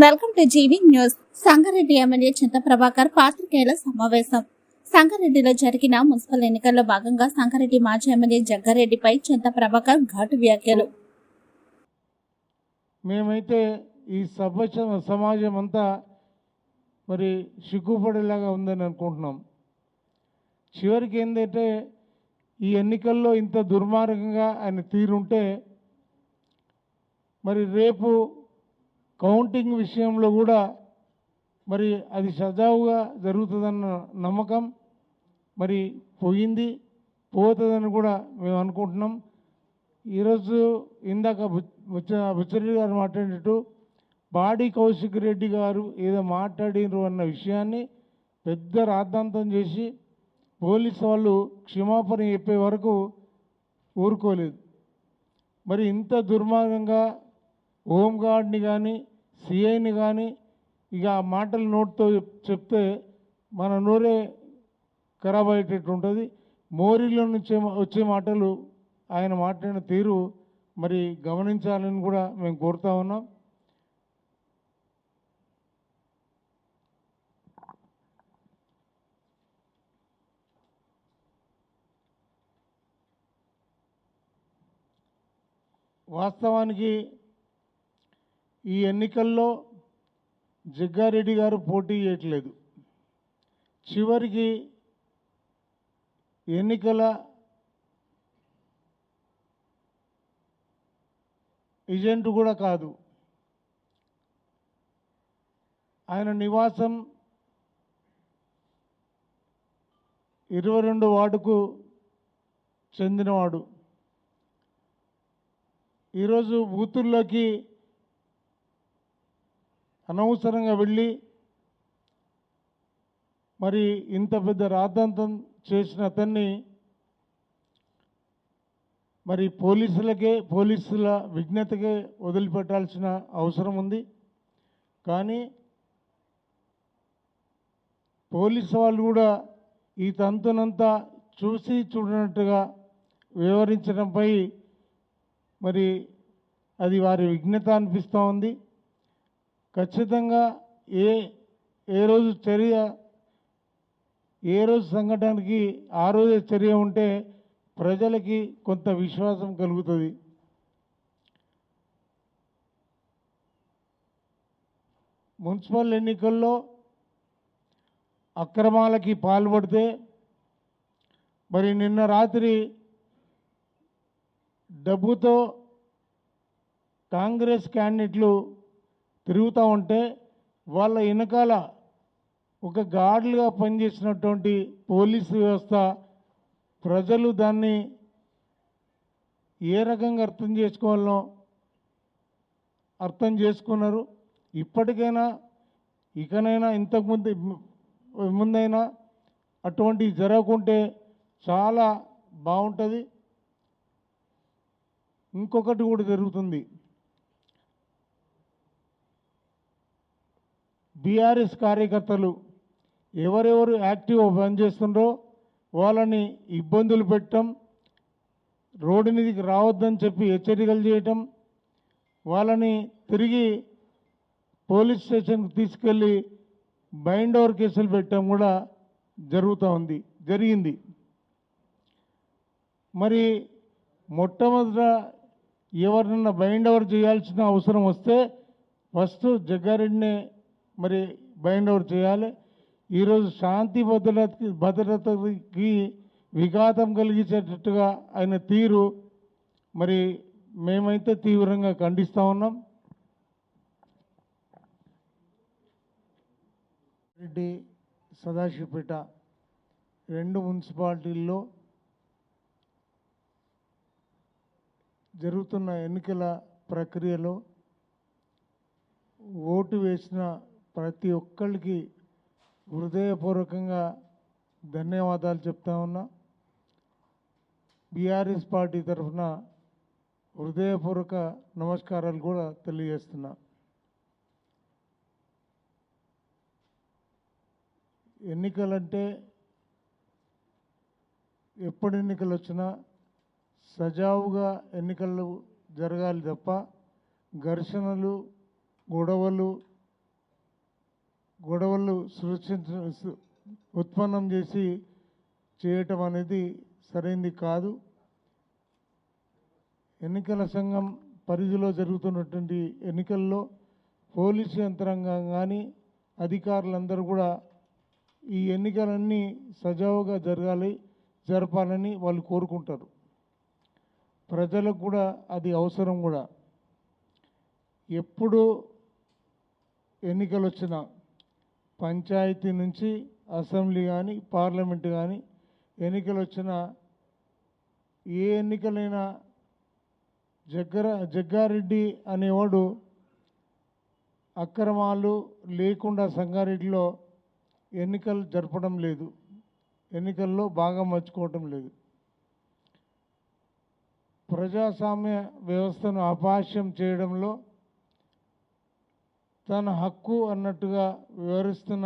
Welcome to GV news. Sangareddy MLA చింత ప్రభాకర్ పాత్రికేయుల సమావేశం. సంగారెడ్డిలో జరిగిన మున్సిపల్ ఎన్నికల్లో భాగంగా సంగారెడ్డి మాజీ ఎమ్మెల్యే జగ్గారెడ్డిపై చింత ప్రభాకర్ ఘాటు వ్యాఖ్యలు. మేమైతే ఈ సమాజం అంతా మరి సిగ్గుపడేలాగా ఉందని అనుకుంటున్నాం. చివరికి ఏంటంటే ఈ ఎన్నికల్లో ఇంత దుర్మార్గంగా ఆయన తీరుంటే మరి రేపు కౌంటింగ్ విషయంలో కూడా మరి అది సజావుగా జరుగుతుందన్న నమ్మకం మరి పోతుందని కూడా మేము అనుకుంటున్నాం. ఈరోజు ఇందాక బుచ్చరెడ్డి గారు మాట్లాడినట్టు బాడీ కౌశిక్ రెడ్డి గారు ఏదో మాట్లాడినారు అన్న విషయాన్ని పెద్ద రాద్ధాంతం చేసి పోలీసు వాళ్ళు క్షమాపణ చెప్పే వరకు ఊరుకోలేదు. మరి ఇంత దుర్మార్గంగా హోంగార్డ్ని కానీ సిఐని కానీ ఇక ఆ మాటలు నోట్తో చెప్తే మన నోరే ఖరాబ్ అయ్యేటట్టు ఉంటుంది. మోరీలో నుంచి వచ్చే మాటలు ఆయన మాట్లాడిన తీరు మరి గమనించాలని కూడా మేము కోరుతా ఉన్నాం. వాస్తవానికి ఈ ఎన్నికల్లో జగ్గారెడ్డి గారు పోటీ చేయట్లేదు. చివరికి ఎన్నికల ఏజెంట్ కూడా కాదు. ఆయన నివాసం 22 వార్డుకు చెందినవాడు. ఈరోజు బూతుల్లోకి అనవసరంగా వెళ్ళి మరి ఇంత పెద్ద రాద్ధాంతం చేసిన అతన్ని మరి పోలీసుల విజ్ఞతకే వదిలిపెట్టాల్సిన అవసరం ఉంది. కానీ పోలీసు వాళ్ళు కూడా ఈ తంతునంతా చూసి చూడనట్టుగా వివరించడంపై మరి అది వారి విఘ్నత అనిపిస్తూ ఉంది. ఖచ్చితంగా ఏ రోజు సంఘటనకి ఆ రోజే చర్య ఉంటే ప్రజలకి కొంత విశ్వాసం కలుగుతుంది. మున్సిపల్ ఎన్నికల్లో అక్రమాలకి పాల్పడితే మరి నిన్న రాత్రి డబ్బుతో కాంగ్రెస్ క్యాండిడేట్లు తిరుగుతూ ఉంటే వాళ్ళ వెనకాల ఒక గార్డులుగా పనిచేసినటువంటి పోలీసు వ్యవస్థ ప్రజలు దాన్ని ఏ రకంగా అర్థం చేసుకోవాలనో అర్థం చేసుకున్నారు. ఇకనైనా ముందైనా అటువంటివి జరగకుంటే చాలా బాగుంటుంది. ఇంకొకటి కూడా జరుగుతుంది. బీఆర్ఎస్ కార్యకర్తలు ఎవరెవరు యాక్టివ్గా పనిచేస్తుండ్రో వాళ్ళని ఇబ్బందులు పెట్టడం, రోడ్డు మీదకి రావద్దని చెప్పి హెచ్చరికలు చేయటం, వాళ్ళని తిరిగి పోలీస్ స్టేషన్కి తీసుకెళ్ళి బైండ్ ఓవర్ కేసులు పెట్టడం కూడా జరిగింది. మరి మొట్టమొదట ఎవరినన్నా బైండ్ ఓవర్ చేయాల్సిన అవసరం వస్తే ఫస్ట్ జగ్గారెడ్డినే మరి బైండ్ ఓవర్ చేయాలి. ఈరోజు శాంతి భద్రతకి విఘాతం కలిగించేటట్టుగా ఆయన తీరు మరి మేమైతే తీవ్రంగా ఖండిస్తూ ఉన్నాం. రెడ్డి సదాశివపేట 2 మున్సిపాలిటీల్లో జరుగుతున్న ఎన్నికల ప్రక్రియలో ఓటు వేసిన ప్రతి ఒక్కరికి హృదయపూర్వకంగా ధన్యవాదాలు చెప్తా ఉన్నా. బీఆర్ఎస్ పార్టీ తరఫున హృదయపూర్వక నమస్కారాలు కూడా తెలియజేస్తున్నా. ఎన్నికలంటే ఎప్పుడు ఎన్నికలు వచ్చినా సజావుగా ఎన్నికలు జరగాలి తప్ప ఘర్షణలు, గొడవలు గొడవలు ఉత్పన్నం చేసి చేయటం అనేది సరైంది కాదు. ఎన్నికల సంఘం పరిధిలో జరుగుతున్నటువంటి ఎన్నికల్లో పోలీసు యంత్రాంగం కానీ అధికారులందరూ కూడా ఈ ఎన్నికలన్నీ సజావుగా జరపాలని వాళ్ళు కోరుకుంటారు. ప్రజలకు కూడా అది అవసరం కూడా. ఎప్పుడు ఎన్నికలు వచ్చినా పంచాయతీ నుంచి అసెంబ్లీ కానీ పార్లమెంటు కానీ ఎన్నికలు వచ్చినా ఏ ఎన్నికలైనా జగ్గారెడ్డి అనేవాడు అక్రమాలు లేకుండా సంగారెడ్డిలో ఎన్నికలు జరపడం లేదు, ఎన్నికల్లో భాగం పంచుకోవటం లేదు. ప్రజాస్వామ్య వ్యవస్థను అపహాస్యం చేయడంలో తన హక్కు అన్నట్టుగా వివరిస్తున్న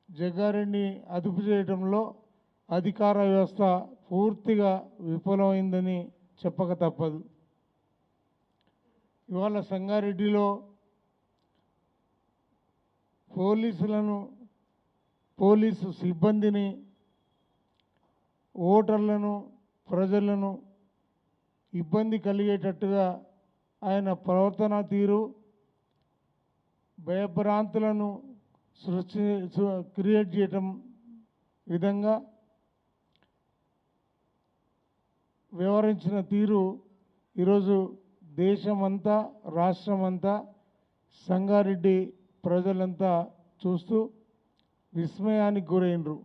జగ్గారెడ్డిని అదుపు చేయడంలో అధికార వ్యవస్థ పూర్తిగా విఫలమైందని చెప్పక తప్పదు. ఇవాళ సంగారెడ్డిలో పోలీసు సిబ్బందిని, ఓటర్లను, ప్రజలను ఇబ్బంది కలిగేటట్టుగా ఆయన ప్రవర్తన తీరు, భయభ్రాంతులను క్రియేట్ చేయటం విధంగా వ్యవహరించిన తీరు ఈరోజు దేశమంతా, రాష్ట్రమంతా, సంగారెడ్డి ప్రజలంతా చూస్తూ విస్మయానికి గురైనరు.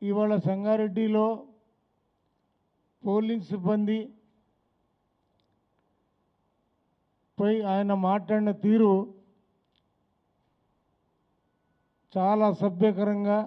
ఇవాళ సంగారెడ్డిలో పోలింగ్ సిబ్బంది పై ఆయన మాట్లాడిన తీరు చాలా అసభ్యకరంగా,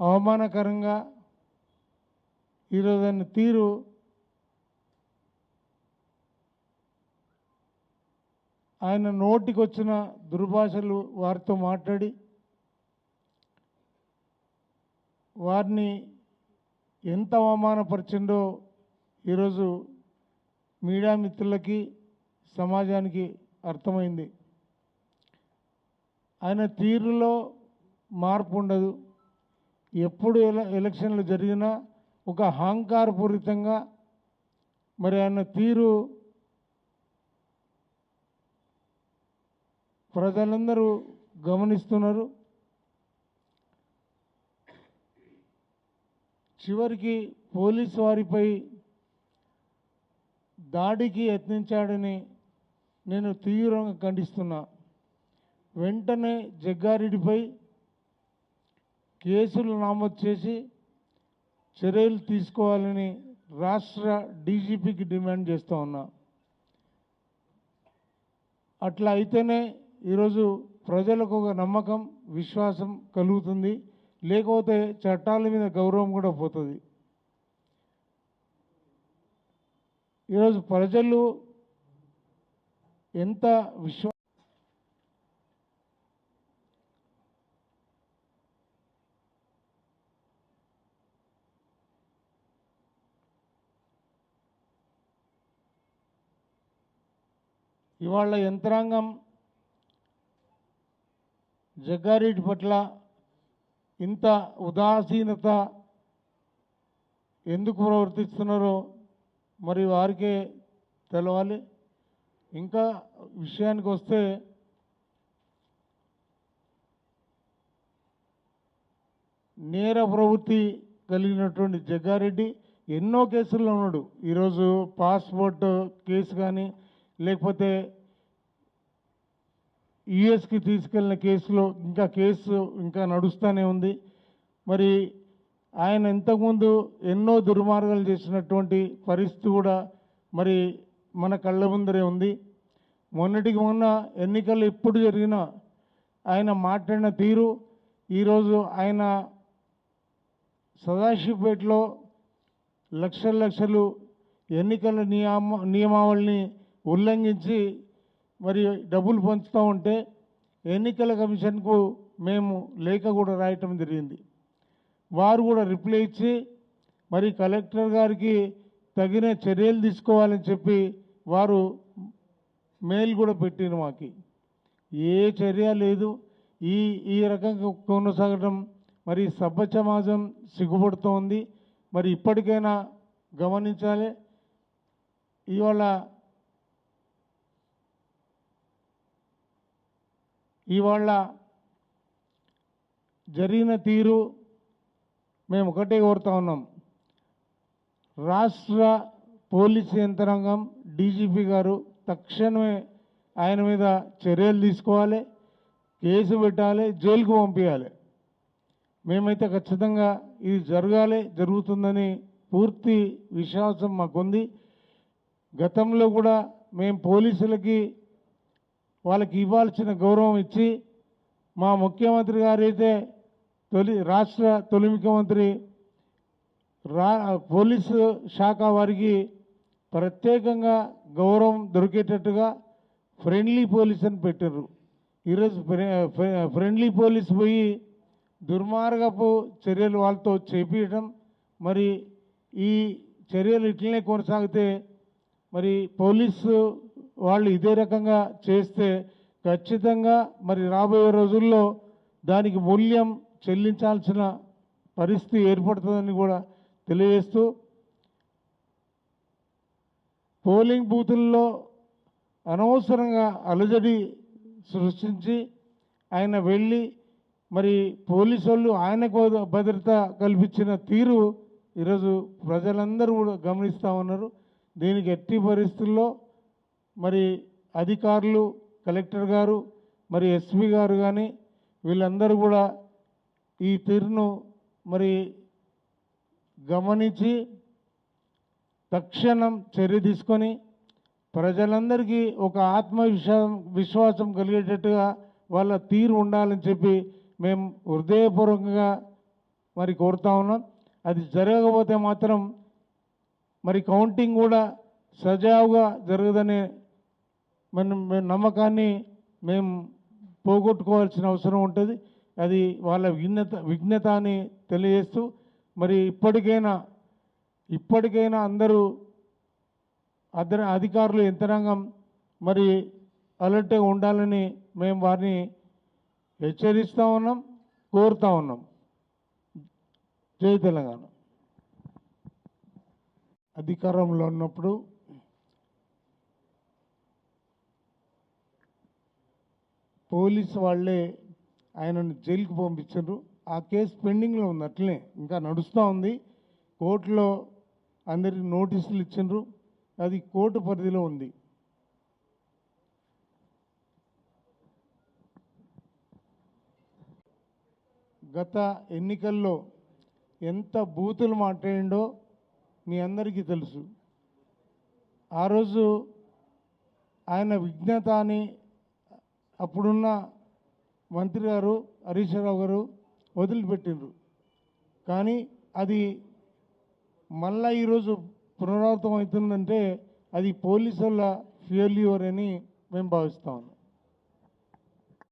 అవమానకరంగా ఈరోజు ఆయన తీరు ఆయన నోటికి వచ్చిన దుర్భాషలు వారితో మాట్లాడి వారిని ఎంత అవమానపరిచిందో ఈరోజు మీడియా మిత్రులకి, సమాజానికి అర్థమైంది. ఆయన తీరులో మార్పు ఉండదు. ఎప్పుడు ఎలక్షన్లు జరిగినా ఒక అహంకారపూరితంగా మరి ఆయన తీరు ప్రజలందరూ గమనిస్తున్నారు. చివరికి పోలీసు వారిపై దాడికి యత్నించాడని నేను తీవ్రంగా ఖండిస్తున్నా. వెంటనే జగ్గారెడ్డిపై కేసులు నమోదు చేసి చర్యలు తీసుకోవాలని రాష్ట్ర డీజీపీకి డిమాండ్ చేస్తూ ఉన్నా. అట్లా అయితేనే ఈరోజు ప్రజలకు ఒక నమ్మకం, విశ్వాసం కలుగుతుంది. లేకపోతే చట్టాల మీద గౌరవం కూడా పోతుంది. ఈరోజు ప్రజలు ఎంత ఇవాళ యంత్రాంగం జగ్గారెడ్డి పట్ల ఇంత ఉదాసీనత ఎందుకు ప్రవర్తిస్తున్నారో మరి వారికే తెలవాలి. ఇంకా విషయానికి వస్తే నేర ప్రవృత్తి కలిగినటువంటి జగ్గారెడ్డి ఎన్నో కేసుల్లో ఉన్నాడు. ఈరోజు పాస్పోర్ట్ కేసు కానీ, లేకపోతే యుఎస్కి తీసుకెళ్ళిన కేసులో కేసు ఇంకా నడుస్తూనే ఉంది. మరి ఆయన ఇంతకుముందు ఎన్నో దుర్మార్గాలు చేసినటువంటి పరిస్థితి కూడా మరి మన కళ్ళ ముందరే ఉంది. మొన్నటికి మొన్న ఎన్నికలు ఎప్పుడు జరిగినా ఆయన మాట్లాడిన తీరు, ఈరోజు ఆయన సదాశివపేటలో లక్షలు ఎన్నికల నియమావళిని ఉల్లంఘించి మరి డబ్బులు పంచుతూ ఉంటే ఎన్నికల కమిషన్కు మేము లేఖ కూడా రాయటం జరిగింది. వారు కూడా రిప్లై ఇచ్చి మరి కలెక్టర్ గారికి తగిన చర్యలు తీసుకోవాలని చెప్పి వారు మెయిల్ కూడా పెట్టిన మాకి ఏ చర్య లేదు. ఈ ఈ రకంగా కొనసాగడం మరి సభ్య సమాజం సిగ్గుపడుతోంది. మరి ఇప్పటికైనా గమనించాలి. ఇవాళ జరిగిన తీరు మేము ఒకటే కోరుతా ఉన్నాం. రాష్ట్ర పోలీసు యంత్రాంగం డీజీపీ గారు తక్షణమే ఆయన మీద చర్యలు తీసుకోవాలి, కేసు పెట్టాలి, జైలుకు పంపించాలి. మేమైతే ఖచ్చితంగా ఇది జరుగుతుందని పూర్తి విశ్వాసం మాకుంది. గతంలో కూడా మేము పోలీసులకి వాళ్ళకి ఇవ్వాల్సిన గౌరవం ఇచ్చి మా ముఖ్యమంత్రి గారైతే రాష్ట్ర తొలి ముఖ్యమంత్రి పోలీసు శాఖ వారికి ప్రత్యేకంగా గౌరవం దొరికేటట్టుగా ఫ్రెండ్లీ పోలీస్ అని పెట్టారు. ఈరోజు ఫ్రెండ్లీ పోలీస్ పోయి దుర్మార్గపు చర్యలు వాళ్ళతో చేపించడం, మరి ఈ చర్యలు ఇట్లనే కొనసాగితే మరి పోలీసు వాళ్ళు ఇదే రకంగా చేస్తే ఖచ్చితంగా మరి రాబోయే రోజుల్లో దానికి మూల్యం చెల్లించాల్సిన పరిస్థితి ఏర్పడుతుందని కూడా తెలియజేస్తూ, పోలింగ్ బూతుల్లో అనవసరంగా అలజడి సృష్టించి ఆయన వెళ్ళి మరి పోలీసు వాళ్ళు ఆయనకు భద్రత కల్పించిన తీరు ఈరోజు ప్రజలందరూ కూడా గమనిస్తూ ఉన్నారు. దీనికి ఎట్టి పరిస్థితుల్లో మరి అధికారులు, కలెక్టర్ గారు, మరి ఎస్పీ గారు కానీ వీళ్ళందరూ కూడా ఈ తీరును మరి గమనించి తక్షణం చర్య తీసుకొని ప్రజలందరికీ ఒక విశ్వాసం కలిగేటట్టుగా వాళ్ళ తీరు ఉండాలని చెప్పి మేము హృదయపూర్వకంగా మరి కోరుతా ఉన్నాం. అది జరగకపోతే మాత్రం మరి కౌంటింగ్ కూడా సజావుగా జరగదనే నమ్మకాన్ని మేము పోగొట్టుకోవాల్సిన అవసరం ఉంటుంది. అది వాళ్ళ విఘ్నత అని తెలియజేస్తూ, మరి ఇప్పటికైనా అందరూ అధికారులు, యంత్రాంగం మరి అలర్ట్గా ఉండాలని మేము వారిని హెచ్చరిస్తూ ఉన్నాం, కోరుతా ఉన్నాం. జై తెలంగాణ. అధికారంలో ఉన్నప్పుడు పోలీసు వాళ్ళే ఆయనను జైలుకు పంపించారు. ఆ కేసు పెండింగ్లో ఉంది, అట్లనే ఇంకా నడుస్తూ ఉంది. కోర్టులో అందరికి నోటీసులు ఇచ్చిండ్రు, అది కోర్టు పరిధిలో ఉంది. గత ఎన్నికల్లో ఎంత బూతులు మాట్లాడిండో మీ అందరికీ తెలుసు. ఆ రోజు ఆయన విఘ్నత అని అప్పుడున్న మంత్రి గారు హరీష్ రావు గారు వదిలిపెట్టిండ్రు. కానీ అది మళ్ళా ఈరోజు పునరావృతం అవుతుందంటే అది పోలీసుల ఫెయిల్యూర్ అని మేము భావిస్తాము.